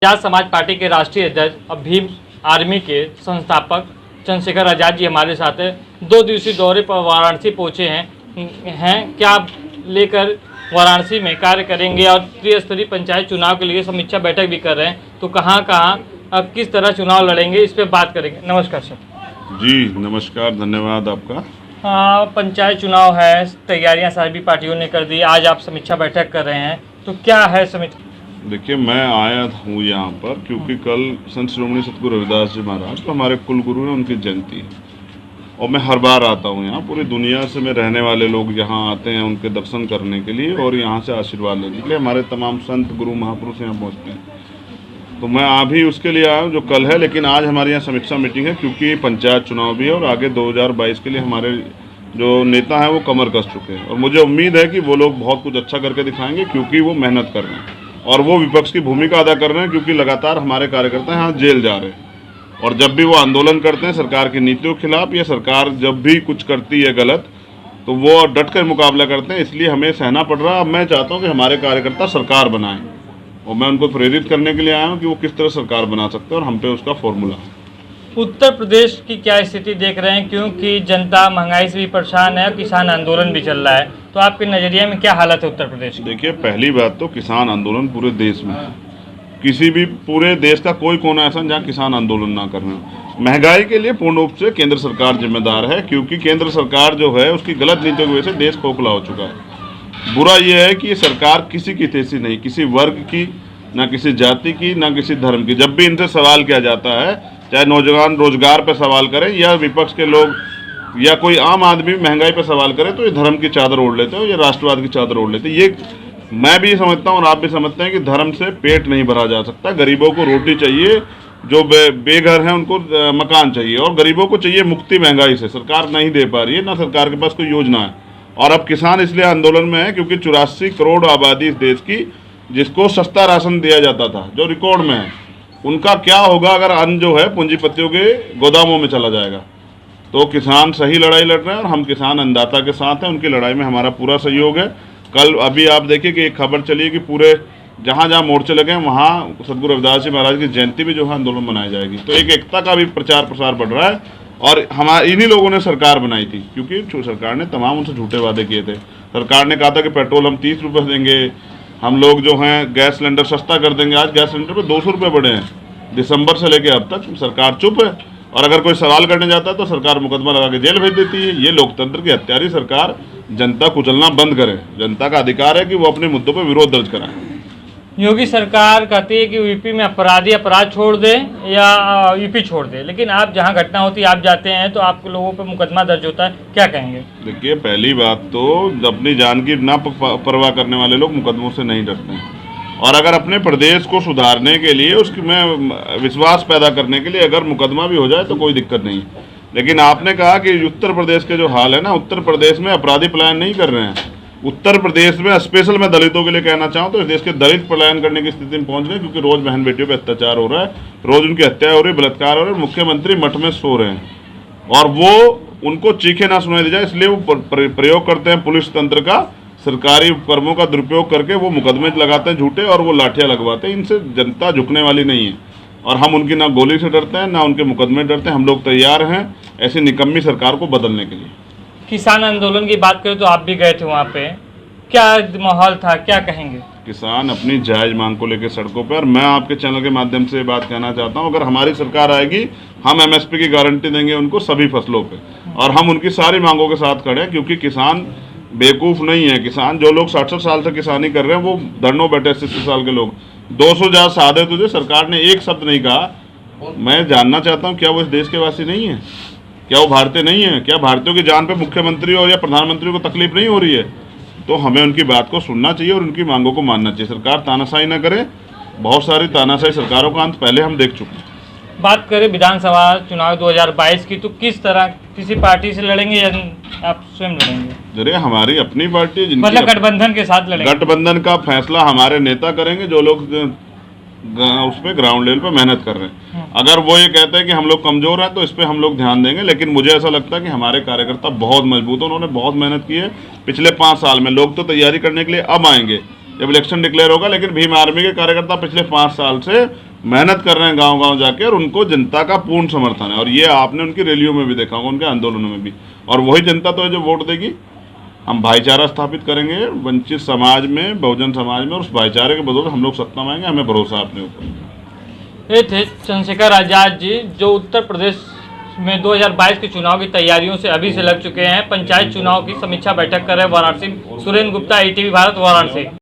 Azad Samaj party के राष्ट्रीय अध्यक्ष और भीम आर्मी के संस्थापक चंद्रशेखर आजाद जी हमारे साथ है। 2 दिवसीय दौरे पर वाराणसी पहुंचे हैं क्या लेकर वाराणसी में कार्य करेंगे और त्रिस्तरीय पंचायत चुनाव के लिए समीक्षा बैठक भी कर रहे हैं, तो कहां अब किस तरह चुनाव लड़ेंगे, इस पर बात करेंगे। नमस्कार सर। जी नमस्कार, धन्यवाद आपका। पंचायत चुनाव है, तैयारियां सभी पार्टियों ने कर दी, आज आप समीक्षा बैठक कर रहे हैं, तो क्या है समीक्षा? देखिए, मैं आया हूँ यहाँ पर क्योंकि कल संत श्रोमणी सतगुरु रविदास जी महाराज तो हमारे कुल गुरु हैं, उनकी जयंती है और मैं हर बार आता हूँ यहाँ। पूरी दुनिया से में रहने वाले लोग यहाँ आते हैं उनके दर्शन करने के लिए और यहाँ से आशीर्वाद लेने के लिए। हमारे तमाम संत गुरु महापुरुष यहाँ पहुँचते हैं, तो मैं अभी उसके लिए आया हूँ जो कल है। लेकिन आज हमारे यहाँ समीक्षा मीटिंग है क्योंकि पंचायत चुनाव भी है और आगे 2022 के लिए हमारे जो नेता हैं वो कमर कस चुके हैं और मुझे उम्मीद है कि वो लोग बहुत कुछ अच्छा करके दिखाएंगे क्योंकि वो मेहनत कर रहे हैं और वो विपक्ष की भूमिका अदा कर रहे हैं क्योंकि लगातार हमारे कार्यकर्ता यहाँ जेल जा रहे हैं। और जब भी वो आंदोलन करते हैं सरकार की नीतियों के खिलाफ या सरकार जब भी कुछ करती है गलत, तो वो डट कर मुकाबला करते हैं, इसलिए हमें सहना पड़ रहा है। अब मैं चाहता हूँ कि हमारे कार्यकर्ता सरकार बनाएं और मैं उनको प्रेरित करने के लिए आया हूँ कि वो किस तरह सरकार बना सकते हैं और हम पे उसका फॉर्मूला है। उत्तर प्रदेश की क्या स्थिति देख रहे हैं, क्योंकि जनता महंगाई से भी परेशान है, किसान आंदोलन भी चल रहा है, तो आपके नज़रिए में क्या हालत है उत्तर प्रदेश की? देखिए, पहली बात तो किसान आंदोलन पूरे देश में है, किसी भी पूरे देश का कोई कोना ऐसा जहाँ किसान आंदोलन ना कर रहे हो। महंगाई के लिए पूर्ण रूप से केंद्र सरकार जिम्मेदार है क्योंकि केंद्र सरकार जो है उसकी गलत नीतियों की वजह से देश खोखला हो चुका है। बुरा यह है कि ये सरकार किसी की तेजी नहीं, किसी वर्ग की, ना किसी जाति की, ना किसी धर्म की। जब भी इनसे सवाल किया जाता है, चाहे नौजवान रोजगार पर सवाल करें या विपक्ष के लोग या कोई आम आदमी महंगाई पर सवाल करे, तो ये धर्म की चादर ओढ़ लेते हैं, ये राष्ट्रवाद की चादर ओढ़ लेते हैं। ये मैं भी समझता हूँ और आप भी समझते हैं कि धर्म से पेट नहीं भरा जा सकता। गरीबों को रोटी चाहिए, जो बेघर हैं उनको मकान चाहिए और गरीबों को चाहिए मुक्ति महंगाई से। सरकार नहीं दे पा रही है, ना सरकार के पास कोई योजना है। और अब किसान इसलिए आंदोलन में है क्योंकि 84 करोड़ आबादी इस देश की, जिसको सस्ता राशन दिया जाता था, जो रिकॉर्ड में है, उनका क्या होगा अगर अन्न जो है पूंजीपतियों के गोदामों में चला जाएगा। तो किसान सही लड़ाई लड़ रहे हैं और हम किसान अन्नदाता के साथ हैं, उनकी लड़ाई में हमारा पूरा सहयोग है। कल अभी आप देखिए कि एक खबर चली है कि पूरे जहाँ जहाँ मोर्चे लगे हैं वहाँ सतगुरु रविदास जी महाराज की जयंती भी जो है आंदोलन मनाई जाएगी। तो एक एकता का भी प्रचार प्रसार बढ़ रहा है और हमारे इन्हीं लोगों ने सरकार बनाई थी क्योंकि सरकार ने तमाम उनसे झूठे वादे किए थे। सरकार ने कहा था कि पेट्रोल हम 30 रुपये देंगे, हम लोग जो हैं गैस सिलेंडर सस्ता कर देंगे। आज गैस सिलेंडर पे 200 रुपये बढ़े हैं। दिसंबर से लेके अब तक सरकार चुप है और अगर कोई सवाल करने जाता है तो सरकार मुकदमा लगा के जेल भेज देती है। ये लोकतंत्र की हत्यारी सरकार जनता कुचलना बंद करे। जनता का अधिकार है कि वो अपने मुद्दों पर विरोध दर्ज कराए। योगी सरकार कहती है कि यूपी में अपराधी अपराध छोड़ दे या यूपी छोड़ दे, लेकिन आप जहां घटना होती है आप जाते हैं तो आप लोगों पर मुकदमा दर्ज होता है, क्या कहेंगे? देखिए, पहली बात तो अपनी जान की ना परवाह करने वाले लोग मुकदमों से नहीं डरते हैं और अगर अपने प्रदेश को सुधारने के लिए उसमें विश्वास पैदा करने के लिए अगर मुकदमा भी हो जाए तो कोई दिक्कत नहीं। लेकिन आपने कहा कि उत्तर प्रदेश के जो हाल है ना, उत्तर प्रदेश में अपराधी पलायन नहीं कर रहे हैं। उत्तर प्रदेश में स्पेशल मैं दलितों के लिए कहना चाहूँ तो इस देश के दलित पलायन करने की स्थिति में पहुंच गए क्योंकि रोज बहन बेटियों पर अत्याचार हो रहा है, रोज उनकी हत्या हो रही है, बलात्कार हो रहा है, मुख्यमंत्री मठ में सो रहे हैं और वो उनको चीखे ना सुनाई दी जाए इसलिए वो प्रयोग करते हैं पुलिस तंत्र का, सरकारी उपकरणों का दुरुपयोग करके वो मुकदमे लगाते हैं झूठे और वो लाठियाँ लगवाते हैं। इनसे जनता झुकने वाली नहीं है और हम उनकी ना गोली से डरते हैं ना उनके मुकदमे डरते हैं। हम लोग तैयार हैं ऐसी निकम्मी सरकार को बदलने के लिए। किसान आंदोलन की बात करें तो आप भी गए थे वहाँ पे, क्या माहौल था, क्या कहेंगे? किसान अपनी जायज़ मांग को लेकर सड़कों पर, मैं आपके चैनल के माध्यम से बात कहना चाहता हूं, अगर हमारी सरकार आएगी हम एमएसपी की गारंटी देंगे उनको सभी फसलों पे और हम उनकी सारी मांगों के साथ खड़े हैं क्योंकि किसान बेवकूफ़ नहीं है। किसान जो लोग 60 साल से किसानी कर रहे हैं वो धरनों बैठे 80 साल के लोग। 200 जहाँ साधे तुझे सरकार ने एक शब्द नहीं कहा। मैं जानना चाहता हूँ क्या वो इस देश के वासी नहीं है? क्या वो भारतीय नहीं है? क्या भारतीयों की जान पे मुख्यमंत्री और या प्रधानमंत्री को तकलीफ नहीं हो रही है? तो हमें उनकी बात को सुनना चाहिए और उनकी मांगों को मानना चाहिए। सरकार तानाशाही न करे, बहुत सारी तानाशाही सरकारों का अंत पहले हम देख चुके हैं। बात करें विधानसभा चुनाव 2022 की, तो किस तरह किसी पार्टी से लड़ेंगे या आप स्वयं लड़ेंगे? जरे हमारी अपनी पार्टी है, मतलब गठबंधन के साथ लड़ेंगे? गठबंधन का फैसला हमारे नेता करेंगे जो लोग उस पर ग्राउंड लेवल पर मेहनत कर रहे हैं। अगर वो ये कहते हैं कि हम लोग कमज़ोर हैं तो इस पर हम लोग ध्यान देंगे, लेकिन मुझे ऐसा लगता है कि हमारे कार्यकर्ता बहुत मजबूत हैं, उन्होंने बहुत मेहनत की है पिछले 5 साल में। लोग तो तैयारी करने के लिए अब आएंगे जब इलेक्शन डिक्लेयर होगा, लेकिन भीम आर्मी के कार्यकर्ता पिछले 5 साल से मेहनत कर रहे हैं गांव-गांव जाके, और उनको जनता का पूर्ण समर्थन है। और ये आपने उनकी रैलियों में भी देखा होगा, उनके आंदोलनों में भी। और वही जनता तो है जो वोट देगी। हम भाईचारा स्थापित करेंगे वंचित समाज में, बहुजन समाज में, और उस भाईचारे के बदौलत हम लोग सत्ता में आएंगे। हमें भरोसा है अपने ऊपर। ये थे चंद्रशेखर आजाद जी, जो उत्तर प्रदेश में 2022 के चुनाव की तैयारियों से अभी से लग चुके हैं। पंचायत चुनाव की समीक्षा बैठक कर रहे वाराणसी। सुरेंद्र गुप्ता, ITV भारत, वाराणसी।